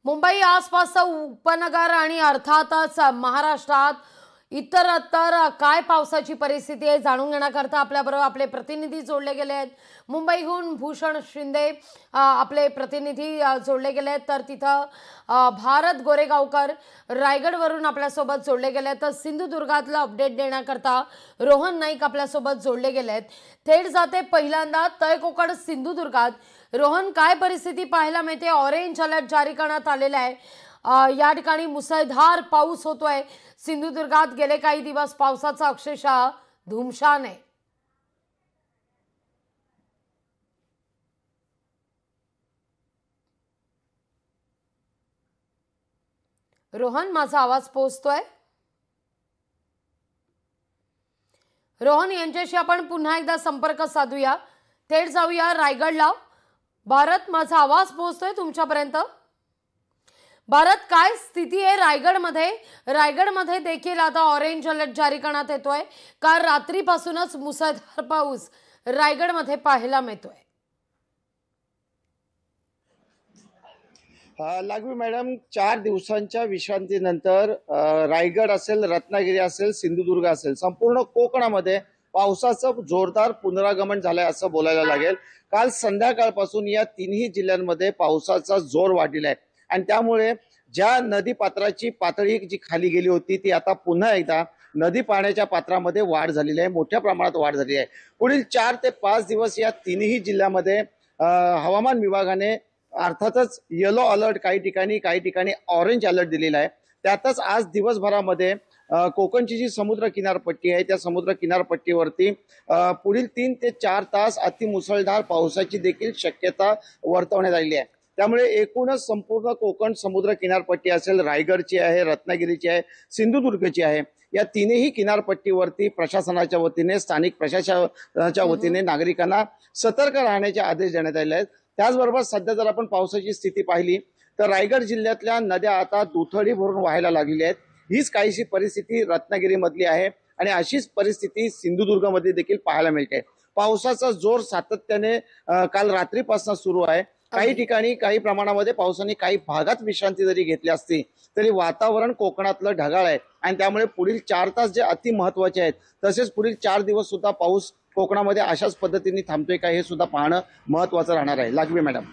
मुंबई आसपासचं उपनगर आणि अर्थातच महाराष्ट्रात इतरत्र काय पावसाची परिस्थिती आहे जाणून घेण्याकरता आपल्याबरोबर आपले प्रतिनिधी जोडले गेले आहेत। मुंबईहून भूषण शिंदे आपले प्रतिनिधी जोडले गेले आहेत, तर तिथं भारत गोरेगावकर रायगडवरून आपल्यासोबत जोडले गेले आहेत, तर सिंधुदुर्गातलं अपडेट देण्याकरता रोहन नाईक आपल्यासोबत जोडले गेले आहेत। थेट जाते पहिल्यांदा तळ कोकण सिंधुदुर्गात। रोहन, काय परिस्थिती पाहायला मिळते? ऑरेंज अलर्ट जारी करण्यात आलेला आहे। या ठिकाणी मुसळधार पाऊस होतोय। सिंधुदुर्गात गेले काही दिवस पावसाचा अक्षरशः धुमशान आहे। रोहन, माझा आवाज पोहोचतोय? रोहन यांच्याशी आपण पुन्हा एकदा संपर्क साधूया। थेट जाऊया रायगडला। भारत, माझा आवाज पोहोचतोय तुमच्यापर्यंत? भारत, काय स्थिती आहे रायगडमध्ये? रायगडमध्ये देखील आता ऑरेंज अलर्ट जारी करण्यात येतोय, काल रात्रीपासूनच मुसळधार पाऊस रायगडमध्ये पाहायला मिळतोय। लागवी मॅडम, 4 दिवसांच्या विश्रांतीनंतर रायगड असेल, रत्नागिरी असेल, सिंधुदुर्ग असेल, संपूर्ण कोकणामध्ये पावसाचं जोरदार पुनरागमन झालंय असं बोलायला लागेल। काल संध्याकाळपासून या तिन्ही जिल्ह्यांमध्ये पावसाचा जोर वाढलेला आहे आणि त्यामुळे ज्या नदी पात्राची पातळी जी खाली गेली होती ती आता पुन्हा एकदा नदी पाण्याच्या पात्रामध्ये वाढ झालेली आहे, मोठ्या प्रमाणात वाढ झाली आहे। पुढील 4 ते 5 दिवस या तिन्ही जिल्ह्यामध्ये हवामान विभागाने अर्थातच येलो अलर्ट काही ठिकाणी ऑरेंज अलर्ट दिलेला आहे। त्यातच आज दिवसभरामध्ये कोकणची जी समुद्र किनारपट्टी आहे त्या समुद्र किनारपट्टीवरती पुढील 3 ते 4 तास अतिमुसळधार पावसाची देखील शक्यता वर्तवण्यात आलेली आहे। त्यामुळे एकूणच संपूर्ण कोकण समुद्र किनारपट्टी असेल, रायगडची आहे, रत्नागिरीची आहे, सिंधुदुर्गची आहे, या तीनही किनारपट्टीवरती प्रशासनाच्या वतीने, स्थानिक प्रशासनाच्या वतीने नागरिकांना सतर्क राहण्याचे आदेश देण्यात आले आहेत। त्याचबरोबर सध्या जर आपण पावसाची स्थिती पाहिली तर रायगड जिल्ह्यातल्या नद्या आता दुथडी भरून वाहायला लागलेल्या आहेत। हीच काहीशी परिस्थिती रत्नागिरीमधली आहे आणि अशीच परिस्थिती सिंधुदुर्गमध्ये देखील पाहायला मिळते। पावसाचा जोर सातत्याने काल रात्रीपासून सुरू आहे। काही ठिकाणी काही प्रमाणामध्ये पावसाने काही भागात विश्रांती जरी घेतली असती तरी वातावरण कोकणातलं ढगाळ आहे आणि त्यामुळे पुढील 4 तास जे अति महत्वाचे आहेत, तसेच पुढील 4 दिवस सुद्धा पाऊस कोकणामध्ये अशाच पद्धतीने थांबतोय का हे सुद्धा पाहणं महत्वाचं राहणार आहे। लागवी मॅडम।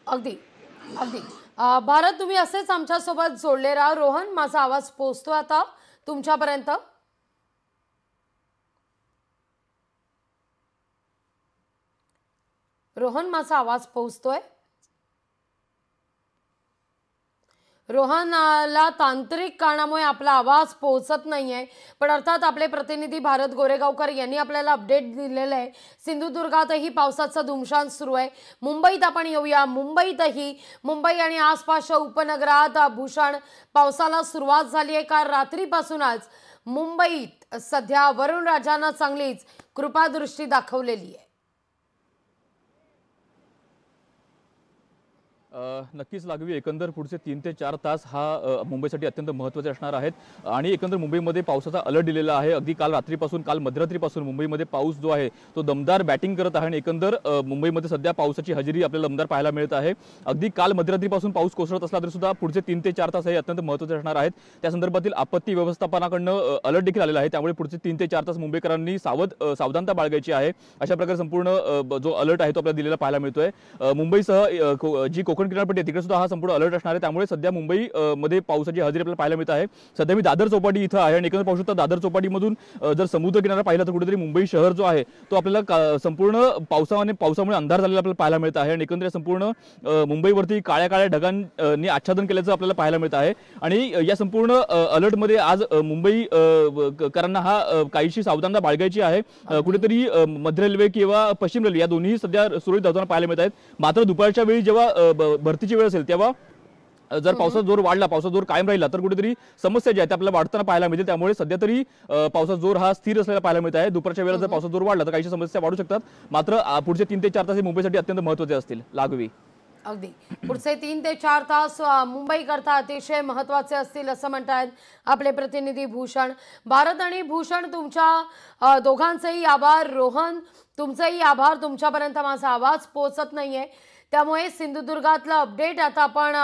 अगदी अगदी भारत, तुम्ही असेच आमच्यासोबत जोडले राहा। रोहन, माझा आवाज पोहोचतो आता तुमच्यापर्यंत? रोहन, माझा आवाज पोहोचतोय? रोहनला तांत्रिक कारणामुळे आपला आवाज पोहोचत नाहीये, पण अर्थात आपले प्रतिनिधी भारत गोरेगावकर यांनी आपल्याला अपडेट दिलेलं आहे। सिंधुदुर्गातही पावसाचं धुमशान सुरू आहे। मुंबईत आपण येऊया। मुंबई आणि आसपासच्या उपनगरात भूषण पावसाला सुरुवात झाली आहे। काल रात्रीपासूनच मुंबईत सध्या वरुण राजांना चांगलीच कृपादृष्टी दाखवलेली आहे। नक्कीच लागवी, एकंदर पुढचे 3 ते 4 तास हा मुंबईसाठी अत्यंत महत्त्वाचे असणार आहेत आणि एकंदर मुंबईमध्ये पावसाचा अलर्ट दिलेला आहे। अगदी काल रात्रीपासून, काल मध्यरात्रीपासून मुंबईमध्ये पाऊस जो आहे तो दमदार बॅटिंग करत आहे आणि एकंदर मुंबईमध्ये सध्या पावसाची हजेरी आपल्याला दमदार पाहायला मिळत आहे। अगदी काल मध्यरात्रीपासून पाऊस कोसळत असला तरी सुद्धा पुढचे 3 ते 4 तास हे अत्यंत महत्त्वाचे असणार आहेत। त्या संदर्भातील आपत्ती व्यवस्थापनाकडनं अलर्ट देखील आलेला आहे, त्यामुळे पुढचे 3 ते 4 तास मुंबईकरांनी सावधानता बाळगायची आहे। अशा प्रकारे संपूर्ण जो अलर्ट आहे तो आपल्याला दिलेला पाहायला मिळतोय। मुंबईसह जी कोकण किनारपट्टी तिकडे सुद्धा हा संपूर्ण अलर्ट असणार आहे, त्यामुळे सध्या मुंबई मध्ये पावसाची हजेरी आपल्याला पाहायला मिळत आहे। सध्या मी दादर चौपाटी इथं आहे आणि एकंदर पाहू शकता दादर चौपाटीमधून जर समुद्र किनारा पाहिला तर कुठेतरी मुंबई शहर जो आहे तो आपल्याला संपूर्ण पावसामुळे अंधार झालेला आपल्याला पाहायला मिळत आहे आणि एकंदर संपूर्ण मुंबईवरती काळ्या ढगांनी आच्छादन केल्याचं आपल्याला पाहायला मिळत आहे। आणि या संपूर्ण अलर्टमध्ये आज मुंबईकरांना हा काहीशी सावधानता बाळगायची आहे। कुठेतरी मध्य रेल्वे किंवा पश्चिम रेल्वे या दोन्ही सध्या सुरळीत धावताना पाहायला मिळत आहेत। मात्र दुपारच्या वेळी जेव्हा भरतीची वेळ असेल तेव्हा जर पावसाचा जोर वाढला, पावसाचा जोर कायम राहिला तर कुठेतरी समस्या जी आहे आपल्याला वाढताना पाहायला मिळते। त्यामुळे सध्या तरी पावसाचा जोर हा स्थिर असलेला पाहायला मिळत आहे। दुपारच्या वेळेला जर पावसाचा जोर वाढला तर काही समस्या वाढू शकतात, मात्र पुढचे 3 ते 4 तास हे मुंबईसाठी अत्यंत महत्त्वाचे असतील। लागवी, अगदी पुढचे 3 ते 4 तास मुंबई करता अतिशय महत्त्वाचे असतील असं म्हणतात आपले प्रतिनिधी भूषण। भारत आणि भूषण, तुमच्या दोघांचेही आभार। रोहन, तुमचेही आभार। तुमच्यापर्यंत माझा आवाज पोहोचत नाहीये त्यामुळे सिंधुदुर्गातलं अपडेट आता आपण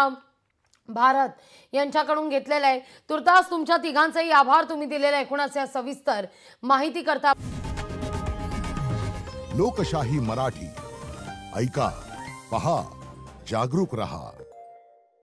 भारत यांच्याकडून घेतलेलं आहे. तुर्तास तुमच्या तिघांचेही आभार, तुम्ही दिलेल्या एकूणच या सविस्तर माहिती करता. लोकशाही मराठी ऐका, पहा, जागरूक रहा.